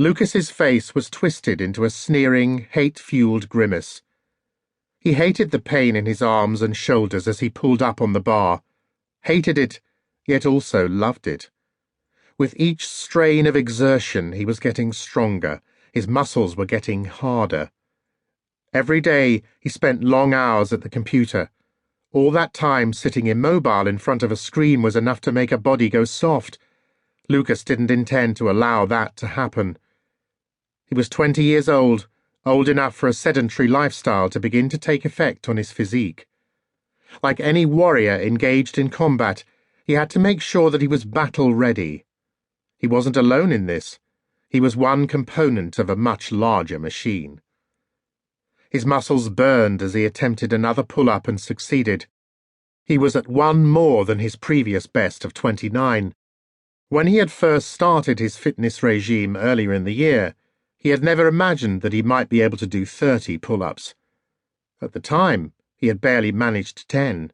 Lucas's face was twisted into a sneering, hate-fueled grimace. He hated the pain in his arms and shoulders as he pulled up on the bar, hated it, yet also loved it. With each strain of exertion he was getting stronger, his muscles were getting harder. Every day he spent long hours at the computer. All that time sitting immobile in front of a screen was enough to make a body go soft. Lucas didn't intend to allow that to happen. He was 20 years old enough for a sedentary lifestyle to begin to take effect on his physique. Like any warrior engaged in combat, he had to make sure that he was battle-ready. He wasn't alone in this. He was one component of a much larger machine. His muscles burned as he attempted another pull-up and succeeded. He was at one more than his previous best of 29. When he had first started his fitness regime earlier in the year, he had never imagined that he might be able to do 30 pull-ups. At the time, he had barely managed 10.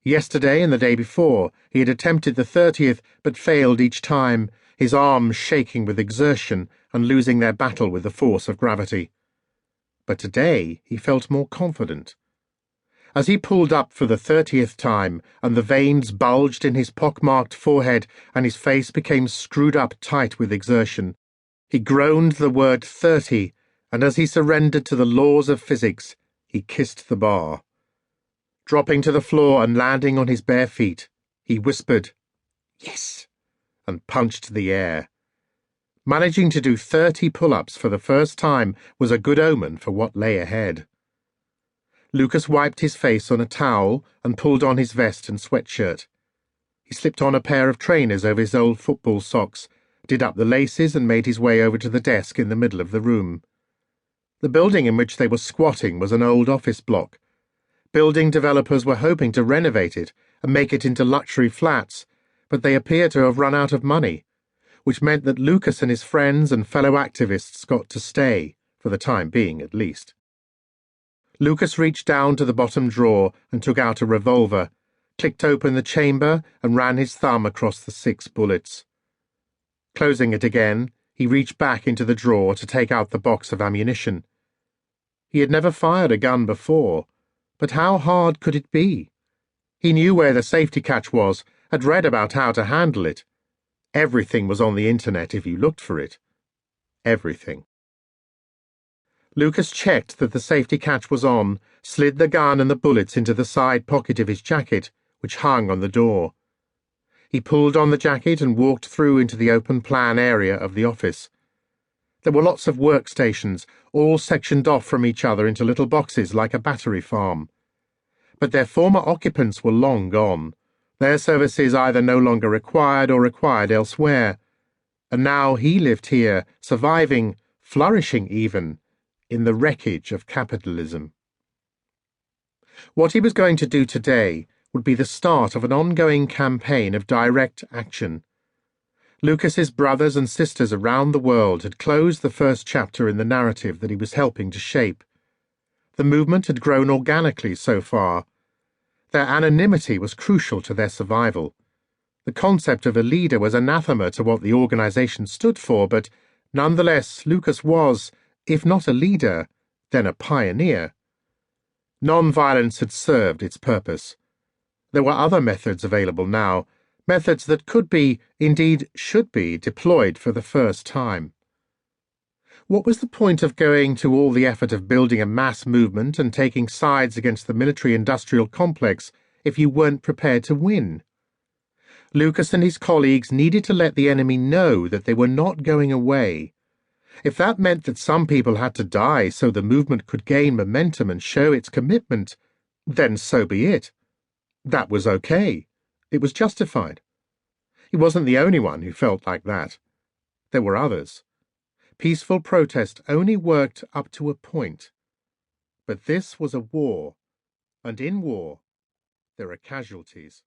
Yesterday and the day before, he had attempted the 30th but failed each time, his arms shaking with exertion and losing their battle with the force of gravity. But today he felt more confident. As he pulled up for the 30th time, and the veins bulged in his pockmarked forehead and his face became screwed up tight with exertion, he groaned the word 30, and as he surrendered to the laws of physics, he kissed the bar. Dropping to the floor and landing on his bare feet, he whispered, "Yes," and punched the air. Managing to do 30 pull-ups for the first time was a good omen for what lay ahead. Lucas wiped his face on a towel and pulled on his vest and sweatshirt. He slipped on a pair of trainers over his old football socks, did up the laces and made his way over to the desk in the middle of the room. The building in which they were squatting was an old office block. Building developers were hoping to renovate it and make it into luxury flats, but they appeared to have run out of money, which meant that Lucas and his friends and fellow activists got to stay, for the time being at least. Lucas reached down to the bottom drawer and took out a revolver, clicked open the chamber and ran his thumb across the 6 bullets. Closing it again, he reached back into the drawer to take out the box of ammunition. He had never fired a gun before, but how hard could it be? He knew where the safety catch was, had read about how to handle it. Everything was on the internet if you looked for it. Everything. Lucas checked that the safety catch was on, slid the gun and the bullets into the side pocket of his jacket, which hung on the door. He pulled on the jacket and walked through into the open-plan area of the office. There were lots of workstations, all sectioned off from each other into little boxes like a battery farm. But their former occupants were long gone, their services either no longer required or required elsewhere. And now he lived here, surviving, flourishing even, in the wreckage of capitalism. What he was going to do today would be the start of an ongoing campaign of direct action. Lucas's brothers and sisters around the world had closed the first chapter in the narrative that he was helping to shape. The movement had grown organically so far. Their anonymity was crucial to their survival. The concept of a leader was anathema to what the organization stood for, but nonetheless Lucas was, if not a leader, then a pioneer. Non-violence had served its purpose. There were other methods available now, methods that could be, indeed should be, deployed for the first time. What was the point of going to all the effort of building a mass movement and taking sides against the military-industrial complex if you weren't prepared to win? Lucas and his colleagues needed to let the enemy know that they were not going away. If that meant that some people had to die so the movement could gain momentum and show its commitment, then so be it. That was okay. It was justified. He wasn't the only one who felt like that. There were others. Peaceful protest only worked up to a point. But this was a war, and in war there are casualties.